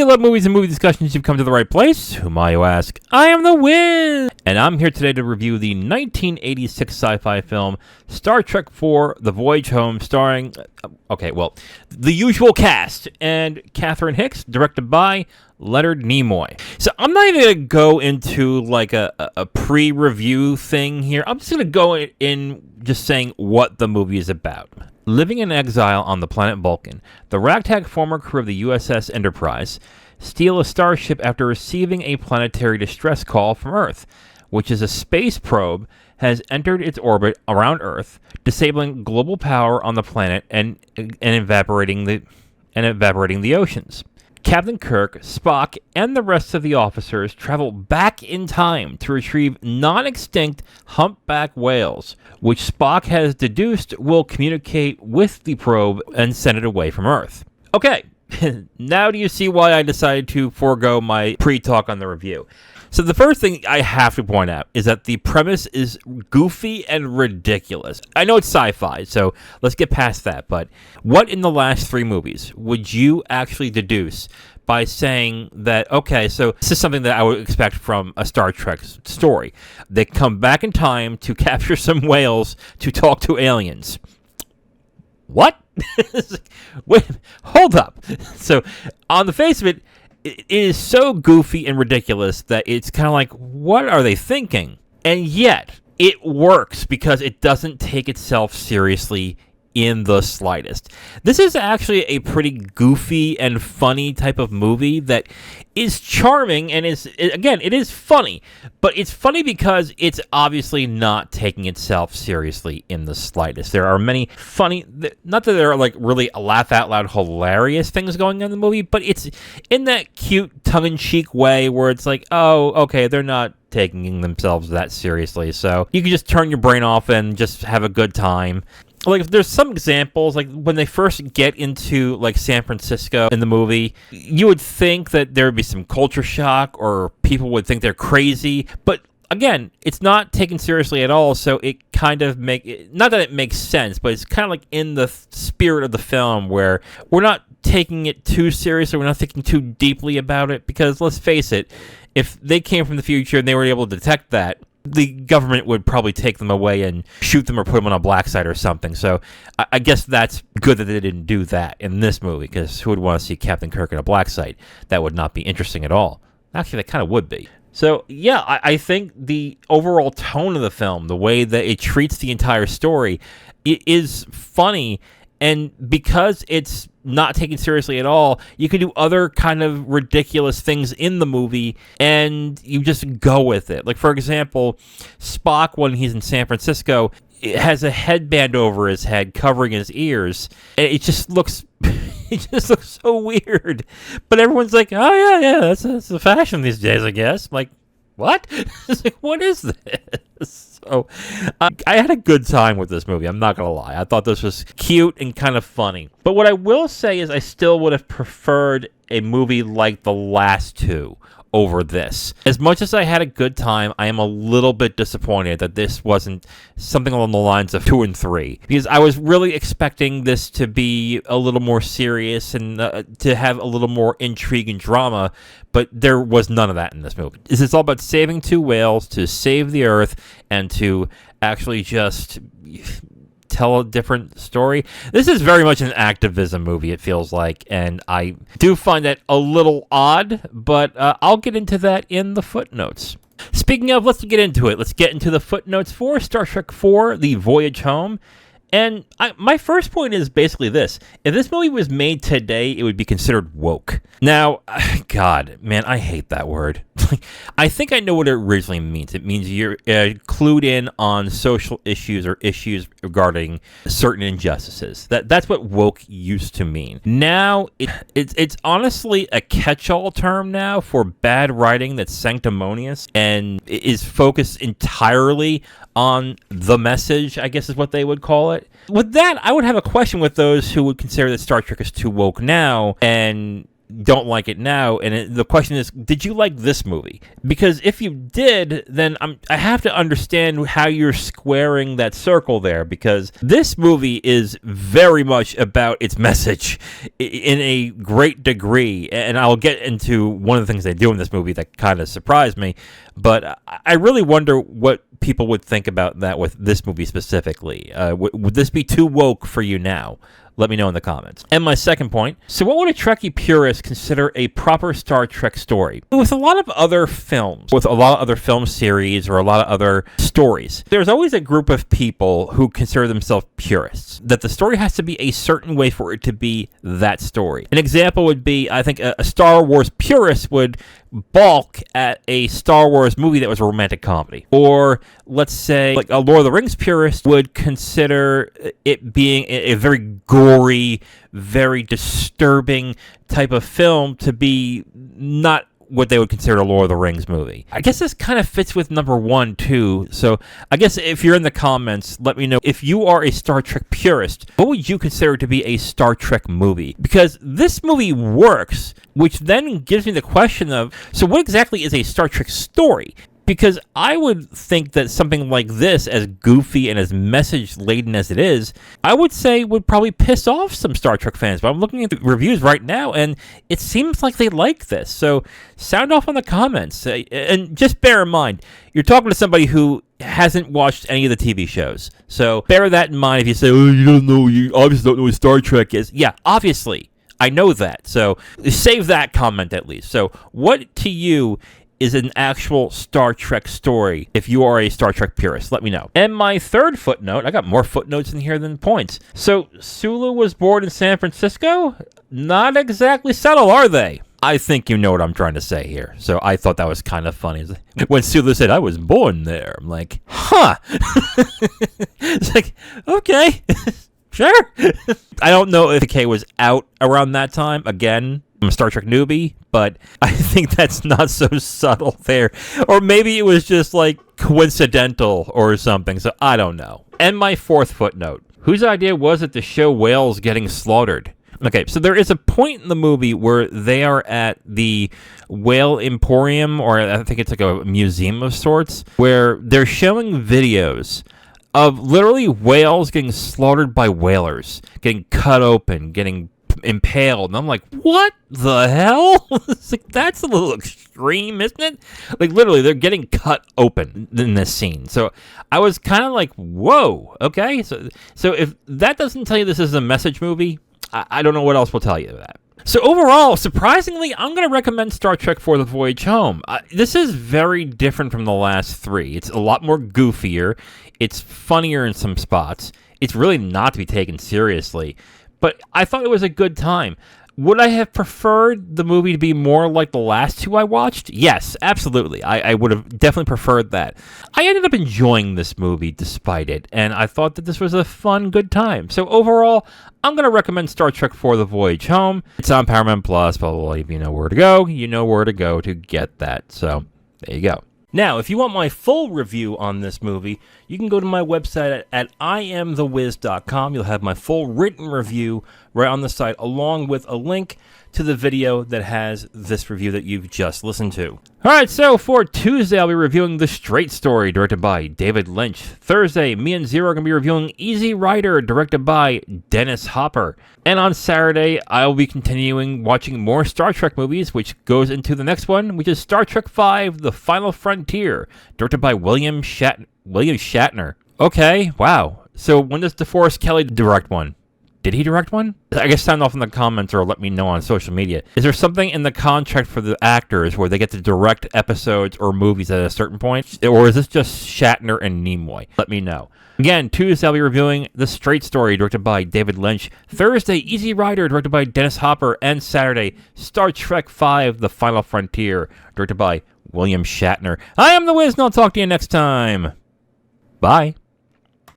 you love movies and movie discussions, you've come to the right place. Who am I, you ask? I am the Wiz! And I'm here today to review the 1986 sci-fi film Star Trek IV: The Voyage Home, starring, the usual cast, and Catherine Hicks, directed by Leonard Nimoy. So I'm not even going to go into like a pre-review thing here. I'm just going to go in just saying what the movie is about. Living in exile on the planet Vulcan, the ragtag former crew of the USS Enterprise steal a starship after receiving a planetary distress call from Earth, which is a space probe has entered its orbit around Earth, disabling global power on the planet and evaporating the oceans. Captain Kirk, Spock, and the rest of the officers travel back in time to retrieve non-extinct humpback whales, which Spock has deduced will communicate with the probe and send it away from Earth. Okay, now do you see why I decided to forego my pre-talk on the review? So the first thing I have to point out is that the premise is goofy and ridiculous. I know it's sci-fi, so let's get past that, but what in the last three movies would you actually deduce by saying that, okay, so this is something that I would expect from a Star Trek story. They come back in time to capture some whales to talk to aliens. What? Wait, hold up. So on the face of it, it is so goofy and ridiculous that it's kind of like, what are they thinking? And yet, it works because it doesn't take itself seriously in the slightest. This is actually a pretty goofy and funny type of movie that is charming and it is funny, but it's funny because it's obviously not taking itself seriously in the slightest. There are many funny, not that there are like really laugh out loud hilarious things going on in the movie, but it's in that cute tongue-in-cheek way where it's like, oh, okay, they're not taking themselves that seriously, so you can just turn your brain off and just have a good time. Like, there's some examples, like, when they first get into, like, San Francisco in the movie, you would think that there would be some culture shock or people would think they're crazy, but again, it's not taken seriously at all, so it kind of not that it makes sense, but it's kind of like in the spirit of the film where we're not taking it too seriously, we're not thinking too deeply about it, because let's face it, if they came from the future and they were able to detect that, the government would probably take them away and shoot them or put them on a black site or something. So I guess that's good that they didn't do that in this movie, because who would want to see Captain Kirk in a black site? That would not be interesting at all. Actually, that kind of would be. So, yeah, I think the overall tone of the film, the way that it treats the entire story, it is funny. And because it's not taken seriously at all, you can do other kind of ridiculous things in the movie, and you just go with it. Like, for example, Spock, when he's in San Francisco, has a headband over his head covering his ears, and it just looks so weird. But everyone's like, oh, yeah, that's the fashion these days, I guess. I'm like, what? It's like, what is this? So, I had a good time with this movie, I'm not going to lie. I thought this was cute and kind of funny. But what I will say is I still would have preferred a movie like the last two over this. As much as I had a good time, I am a little bit disappointed that this wasn't something along the lines of 2 and 3. Because I was really expecting this to be a little more serious and to have a little more intrigue and drama, but there was none of that in this movie. It's all about saving two whales to save the Earth and to actually just tell a different story. This is very much an activism movie, it feels like, and I do find that a little odd, but I'll get into that in the footnotes. Speaking of, let's get into it. Let's get into the footnotes for Star Trek IV: The Voyage Home. And my first point is basically this. If this movie was made today, it would be considered woke. Now, God, man, I hate that word. I think I know what it originally means. It means you're clued in on social issues or issues regarding certain injustices. That's what woke used to mean. Now, it's honestly a catch-all term now for bad writing that's sanctimonious and is focused entirely on the message, I guess is what they would call it. With that, I would have a question with those who would consider that Star Trek is too woke now and don't like it now, and the question is, did you like this movie? Because if you did, then I have to understand how you're squaring that circle there, because this movie is very much about its message in a great degree, and I'll get into one of the things they do in this movie that kind of surprised me, but I really wonder what people would think about that with this movie specifically. Would this be too woke for you now? Let me know in the comments. And my second point, so what would a Trekkie purist consider a proper Star Trek story? With a lot of other films, with a lot of other film series or a lot of other stories, there's always a group of people who consider themselves purists, that the story has to be a certain way for it to be that story. An example would be, I think a Star Wars purist would balk at a Star Wars movie that was a romantic comedy. Or let's say like a Lord of the Rings purist would consider it being a very gory, very disturbing type of film to be not what they would consider a Lord of the Rings movie. I guess this kind of fits with number one too. So I guess if you're in the comments, let me know if you are a Star Trek purist, what would you consider to be a Star Trek movie? Because this movie works, which then gives me the question of, so what exactly is a Star Trek story? Because I would think that something like this, as goofy and as message-laden as it is, I would say would probably piss off some Star Trek fans. But I'm looking at the reviews right now, and it seems like they like this. So sound off in the comments. And just bear in mind, you're talking to somebody who hasn't watched any of the TV shows. So bear that in mind if you say, oh, you obviously don't know what Star Trek is. Yeah, obviously. I know that. So save that comment at least. So what to you is an actual Star Trek story? If you are a Star Trek purist, let me know. And my third footnote, I got more footnotes in here than points. So Sulu was born in San Francisco? Not exactly subtle, are they? I think you know what I'm trying to say here. So I thought that was kind of funny. When Sulu said, I was born there, I'm like, huh. It's like, okay, sure. I don't know if the K was out around that time. Again, I'm a Star Trek newbie, but I think that's not so subtle there. Or maybe it was just like coincidental or something, so I don't know. And my fourth footnote, whose idea was it to show whales getting slaughtered? Okay, so there is a point in the movie where they are at the whale emporium, or I think it's like a museum of sorts, where they're showing videos of literally whales getting slaughtered by whalers, getting cut open, getting impaled, and I'm like, what the hell? It's like, that's a little extreme, isn't it? Like, literally, they're getting cut open in this scene. So I was kind of like, whoa, okay. So if that doesn't tell you this is a message movie, I don't know what else will tell you that. So overall, surprisingly, I'm going to recommend Star Trek for the Voyage Home. This is very different from the last three. It's a lot more goofier. It's funnier in some spots. It's really not to be taken seriously. But I thought it was a good time. Would I have preferred the movie to be more like the last two I watched? Yes, absolutely. I would have definitely preferred that. I ended up enjoying this movie despite it, and I thought that this was a fun, good time. So overall, I'm going to recommend Star Trek for the Voyage Home. It's on Paramount Plus, blah, blah, blah. If you know where to go, you know where to go to get that. So there you go. Now, if you want my full review on this movie, you can go to my website at IamTheWiz.com. You'll have my full written review right on the site, along with a link to the video that has this review that you've just listened to. All right, so for Tuesday, I'll be reviewing The Straight Story, directed by David Lynch. Thursday, me and Zero are going to be reviewing Easy Rider, directed by Dennis Hopper. And on Saturday, I'll be continuing watching more Star Trek movies, which goes into the next one, which is Star Trek V, The Final Frontier, directed by William Shatner. Okay, wow. So when does DeForest Kelley direct one? Did he direct one? I guess sound off in the comments or let me know on social media. Is there something in the contract for the actors where they get to direct episodes or movies at a certain point? Or is this just Shatner and Nimoy? Let me know. Again, Tuesday I'll be reviewing The Straight Story, directed by David Lynch. Thursday, Easy Rider, directed by Dennis Hopper. And Saturday, Star Trek V, The Final Frontier, directed by William Shatner. I am The Wiz, and I'll talk to you next time. Bye.